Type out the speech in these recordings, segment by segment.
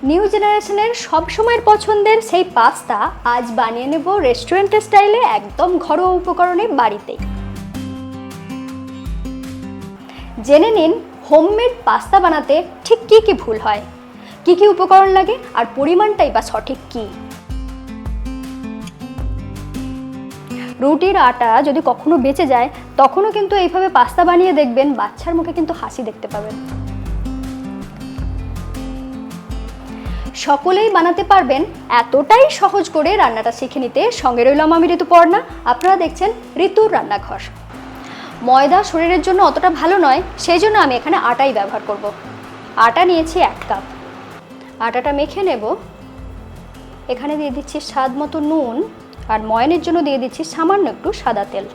New জেনারেশনের সব সময়ের পছন্দের সেই পাস্তা আজ বানিয়ে নেব রেস্টুরেন্টের স্টাইলে একদম ঘরোয়া উপকরণে বাড়িতেই। জেনে নিন হোমমেড পাস্তা বানাতে ঠিক কী কী ভুল হয়, কী কী উপকরণ লাগে আর পরিমাণটাই বা সঠিক কী। রুটির আটা যদি কখনো বেঁচে যায় তখনও কিন্তু এইভাবে পাস্তা বানিয়ে দেখবেন, বাচ্চার মুখে কিন্তু হাসি দেখতে পাবেন। সকলেই বানাতে পারবেন এতটাই সহজ করে রান্নাটা শিখে নিতে সঙ্গে রইলাম আমি ঋতুপর্ণা। আপনারা দেখছেন ঋতুর রান্নাঘর। ময়দা শরীরের জন্য অতটা ভালো নয়, সেই জন্য আমি এখানে আটাই ব্যবহার করব। আটা নিয়েছি 1 কাপ। আটাটা মেখে নেব। এখানে দিয়ে দিচ্ছি স্বাদ মতো নুন আর ময়ানের জন্য দিয়ে দিচ্ছি সামান্য একটু সাদা তেল।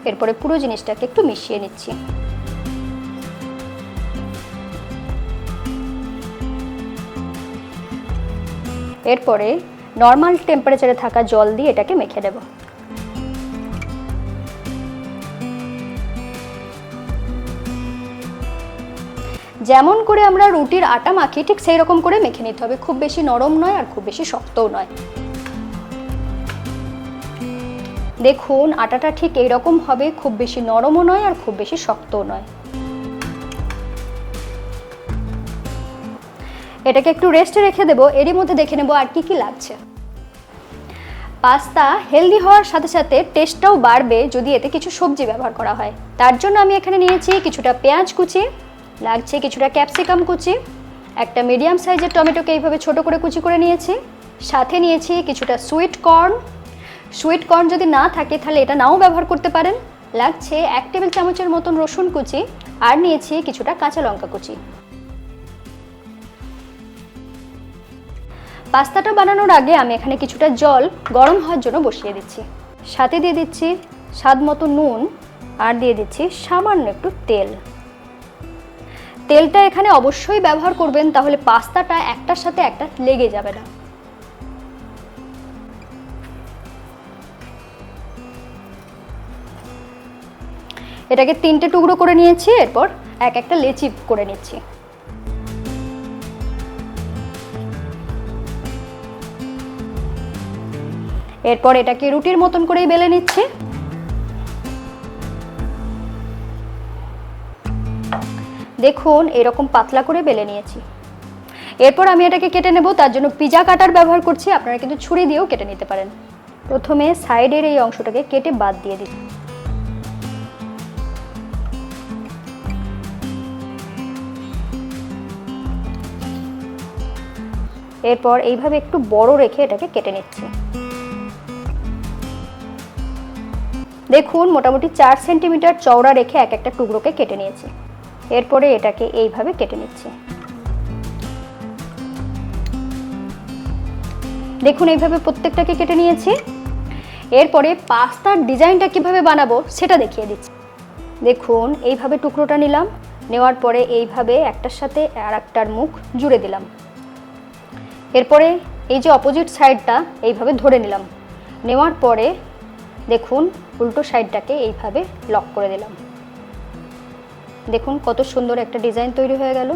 এরপরে পুরো জিনিসটাকে একটু মিশিয়ে নিচ্ছি। এরপরে নর্মাল টেম্পারেচারে থাকা জল দিয়ে এটাকে মেখে দেব। যেমন করে আমরা রুটির আটা মাখি ঠিক সেই রকম করে মেখে নিতে হবে, খুব বেশি নরম নয় আর খুব বেশি শক্তও নয়। দেখুন আটাটা ঠিক এইরকম হবে, খুব বেশি নরমও নয় আর খুব বেশি শক্তও নয়। এটাকে একটু রেস্টে রেখে দেবো। এরই মধ্যে দেখে নেব আর কি কি লাগছে। পাস্তা হেলদি হওয়ার সাথে সাথে টেস্টটাও বাড়বে যদি এতে কিছু সবজি ব্যবহার করা হয়। তার জন্য আমি এখানে নিয়েছি কিছুটা পেঁয়াজ কুচি, লাগছে কিছুটা ক্যাপসিকাম কুচি, একটা মিডিয়াম সাইজের টমেটোকে এইভাবে ছোট করে কুচি করে নিয়েছি, সাথে নিয়েছি কিছুটা সুইট কর্ন। সুইট কর্ন যদি না থাকে তাহলে এটা নাও ব্যবহার করতে পারেন। লাগছে 1 টেবিল চামচের মতন রসুন কুচি আর নিয়েছি কিছুটা কাঁচা লঙ্কা কুচি। পাস্তাটা বানানোর আগে আমি এখানে কিছুটা জল গরম হওয়ার জন্য বসিয়ে দিচ্ছি। সাথে দিয়ে দিচ্ছি স্বাদ মতো নুন আর দিয়ে দিচ্ছি সামান্য একটু তেল। তেলটা এখানে অবশ্যই ব্যবহার করবেন, তাহলে পাস্তাটা একটার সাথে একটা লেগে যাবে না। এটাকে 3টে টুকরো করে নিয়েছি, এরপর একটা লেচি করে নিচ্ছি। এরপর এটাকে রুটির মতন করেই বেলে নিচ্ছি। দেখুন এরকম পাতলা করে বেলে নিয়েছি। এরপর আমি এটাকে কেটে নেব, তার জন্য পিজা কাটার ব্যবহার করছি, আপনারা কিন্তু ছুরি দিয়েও কেটে নিতে পারেন। প্রথমে সাইডের এই অংশটাকে কেটে বাদ দিয়ে দিচ্ছি। এরপর এইভাবে একটু বড় রেখে এটাকে কেটে নিচ্ছি। দেখুন মোটামুটি 4 সেন্টিমিটার চওড়া রেখে একটা টুকরোকে কেটে নিয়েছি। এরপরে এটাকে এইভাবে কেটে নিচ্ছি। দেখুন এইভাবে প্রত্যেকটাকে কেটে নিয়েছি। এরপরে পাস্তার ডিজাইনটা কিভাবে বানাবো সেটা দেখিয়ে দিচ্ছি। দেখুন এইভাবে টুকরোটা নিলাম, নেওয়ার পরে এইভাবে একটার সাথে আর একটার মুখ জুড়ে দিলাম। এরপরে এই যে অপোজিট সাইডটা এইভাবে ধরে নিলাম, নেওয়ার পরে দেখুন উল্টো সাইডটাকে এইভাবে লক করে দিলাম। দেখুন কত সুন্দর একটা ডিজাইন তৈরি হয়ে গেল।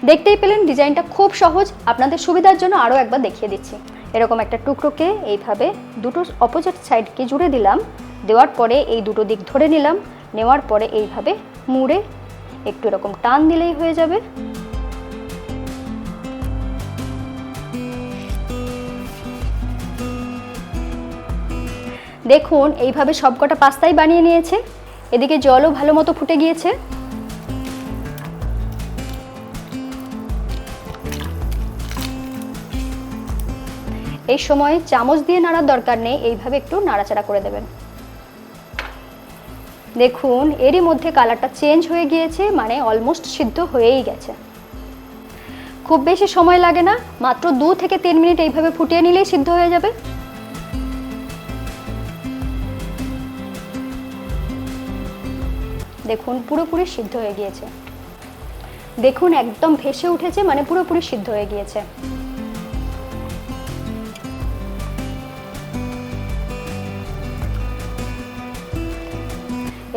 দেখতেই পেলেন ডিজাইনটা খুব সহজ। আপনাদের সুবিধার জন্য আরও একবার দেখিয়ে দিচ্ছি। এরকম একটা টুকরোকে এইভাবে দুটো অপোজিট সাইডকে জুড়ে দিলাম, দেওয়ার পরে এই দুটো দিক ধরে নিলাম, নেওয়ার পরে এইভাবে মুড়ে একটু এরকম টান দিলেই হয়ে যাবে। দেখুন এইভাবে সবকটা পাস্তাই বানিয়ে নিয়েছে। এদিকে জলও ভালো মতো ফুটে গিয়েছে। এই সময় চামচ দিয়ে নাড়ার দরকার নেই, এইভাবে একটু নাড়াচাড়া করে দেবেন। দেখুন এরই মধ্যে কালারটা চেঞ্জ হয়ে গিয়েছে, মানে অলমোস্ট সিদ্ধ হয়েই গেছে। খুব বেশি সময় লাগে না, মাত্র 2 থেকে 3 মিনিট এইভাবে ফুটিয়ে নিলেই সিদ্ধ হয়ে যাবে। দেখুন পুরোপুরি সিদ্ধ হয়ে গিয়েছে। দেখুন একদম ভেসে উঠেছে, মানে পুরোপুরি সিদ্ধ হয়ে গিয়েছে।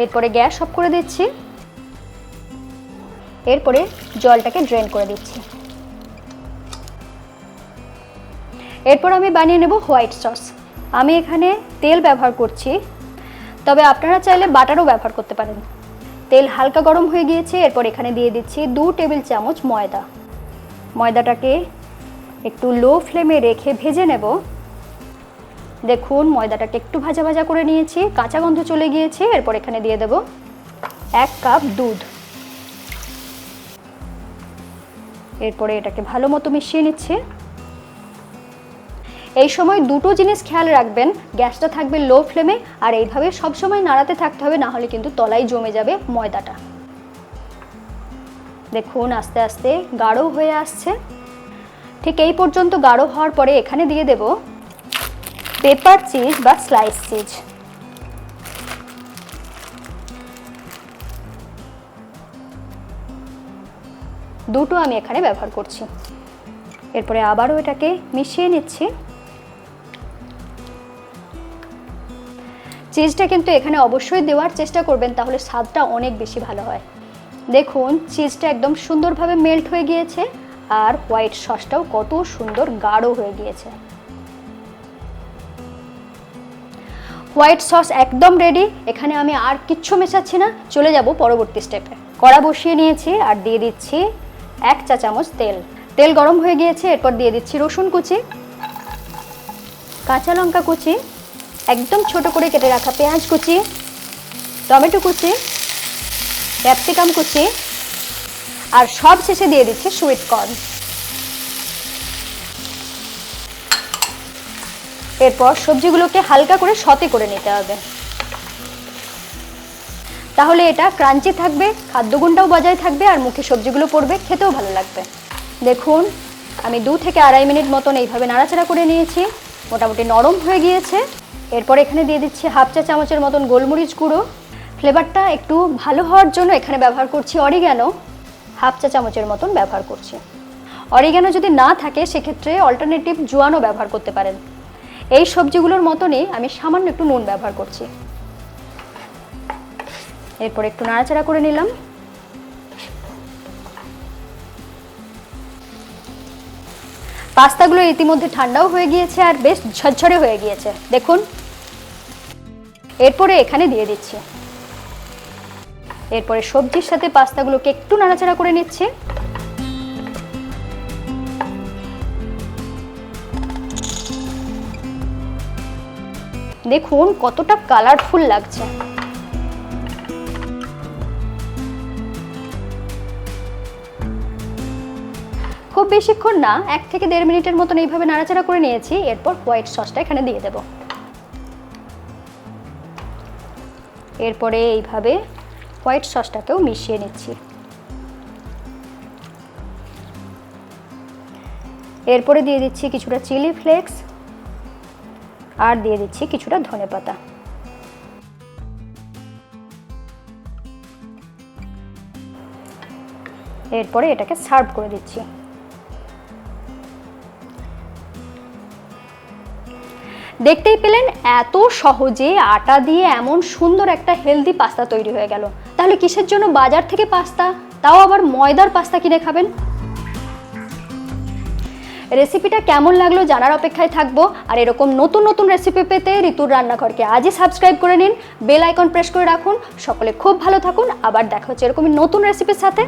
এরপরে গ্যাস অফ করে দিচ্ছি। এরপরে জলটাকে ড্রেন করে দিচ্ছি। এরপর আমি বানিয়ে নেব হোয়াইট সস। আমি এখানে তেল ব্যবহার করছি, তবে আপনারা চাইলে বাটারও ব্যবহার করতে পারেন। তেল হালকা গরম হয়ে গিয়েছে। এরপর এখানে দিয়ে দিচ্ছি 2 টেবিল চামচ ময়দা। ময়দাটাকে একটু লো ফ্লেমে রেখে ভেজে নেব। দেখুন ময়দাটাকে একটু ভাজা ভাজা করে নিয়েছি, কাঁচা গন্ধ চলে গিয়েছে। এরপর এখানে দিয়ে দেব 1 কাপ দুধ। এরপরে এটাকে ভালো মতো মিশিয়ে নিচ্ছি। এই সময় দুটো জিনিস খেয়াল রাখবেন, গ্যাসটা থাকবে লো ফ্লেমে আর এইভাবে সবসময় নাড়াতে থাকতে হবে, না হলে কিন্তু তলায় জমে যাবে ময়দাটা। দেখুন আস্তে আস্তে গাঢ় হয়ে আসছে। ঠিক এই পর্যন্ত গাঢ় হওয়ার পরে এখানে দিয়ে দেব পেপার চিজ বা স্লাইস চিজ। দুটো আমি এখানে ব্যবহার করছি। এরপরে আবারও এটাকে মিশিয়ে নিচ্ছি। চিজটা কিন্তু এখানে অবশ্যই দেওয়ার চেষ্টা করবেন, তাহলে স্বাদটা অনেক বেশি ভালো হয়। দেখুন চিজটা একদম সুন্দরভাবে মেল্ট হয়ে গিয়েছে আর হোয়াইট সসটাও কত সুন্দর গাঢ় হয়ে গিয়েছে। হোয়াইট সস একদম রেডি। এখানে আমি আর কিচ্ছু মেশাচ্ছি না, চলে যাব পরবর্তী স্টেপে। কড়া বসিয়ে নিয়েছি আর দিয়ে দিচ্ছি 1 চা চামচ তেল। তেল গরম হয়ে গিয়েছে। এরপর দিয়ে দিচ্ছি রসুন কুচি, কাঁচা লঙ্কা কুচি, একদম ছোট করে কেটে রাখা পেঁয়াজ কুচি, টমেটো কুচি, ক্যাপসিকাম কুচি আর সব শেষে দিয়ে দিচ্ছি সুইট কর্ন। এরপর সবজিগুলোকে হালকা করে সতে করে নিতে হবে, তাহলে এটা ক্রাঞ্চি থাকবে, খাদ্যগুণটাও বজায় থাকবে আর মুখে সবজিগুলো পড়বে, খেতেও ভালো লাগবে। দেখুন আমি 2 থেকে আড়াই মিনিট মতন এইভাবে নাড়াচাড়া করে নিয়েছি, মোটামুটি নরম হয়ে গিয়েছে। এরপর এখানে দিয়ে দিচ্ছি 1/2 চা চামচের মতন গোলমরিচ গুঁড়ো। ফ্লেভারটা একটু ভালো হওয়ার জন্য এখানে ব্যবহার করছি অরিগ্যানো, 1/2 চা চামচের মতন ব্যবহার করছি। অরিগ্যানো যদি না থাকে সেক্ষেত্রে অল্টারনেটিভ জোয়ানও ব্যবহার করতে পারেন। এই সবজিগুলোর মতনই আমি সামান্য একটু নুন ব্যবহার করছি। এরপর একটু নাড়াচাড়া করে নিলাম। পাস্তাগুলো ইতিমধ্যে ঠান্ডাও হয়ে গিয়েছে আর বেশ ঝরঝরে হয়ে গিয়েছে দেখুন। এরপরে এখানে দিয়ে দিচ্ছি। এরপরে সবজির সাথে পাস্তাগুলোকে একটু নাড়াচাড়া করে নিচ্ছি। দেখুন কতটা কালারফুল লাগছে। খুব বেশিক্ষণ না, 1 থেকে 1.5 মিনিটের মতন এইভাবে নাড়াচাড়া করে নিয়েছি। এরপর হোয়াইট সসটা এখানে দিয়ে দেব। এরপরে এইভাবে হোয়াইট সসটাকেও মিশিয়ে নিচ্ছি। এরপরে দিয়ে দিচ্ছি কিছুটা চিলি ফ্লেক্স আর দিয়ে দিচ্ছি কিছুটা ধনেপাতা। এরপরে এটাকে সার্ভ করে দিচ্ছি। দেখতেই পেলেন এত সহজে আটা দিয়ে এমন সুন্দর একটা হেলদি পাস্তা তৈরি হয়ে গেল। তাহলে কিসের জন্য বাজার থেকে পাস্তা, তাও আবার ময়দার পাস্তা কিনে খাবেন? রেসিপিটা কেমন লাগলো জানার অপেক্ষায় থাকবো। আর এরকম নতুন নতুন রেসিপি পেতে ঋতুর রান্নাঘরকে আজই সাবস্ক্রাইব করে নিন, বেল আইকন প্রেস করে রাখুন। সকলে খুব ভালো থাকুন, আবার দেখা হচ্ছে এরকমই নতুন রেসিপির সাথে।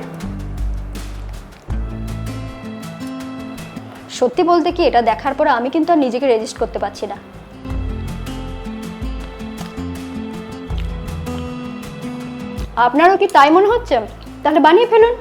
সত্যি বলতে কি, এটা দেখার পরে আমি কিন্তু আর নিজেকে রেজিস্ট করতে পারছি না। আপনারও কি তাই মনে হচ্ছে? তাহলে বানিয়ে ফেলুন।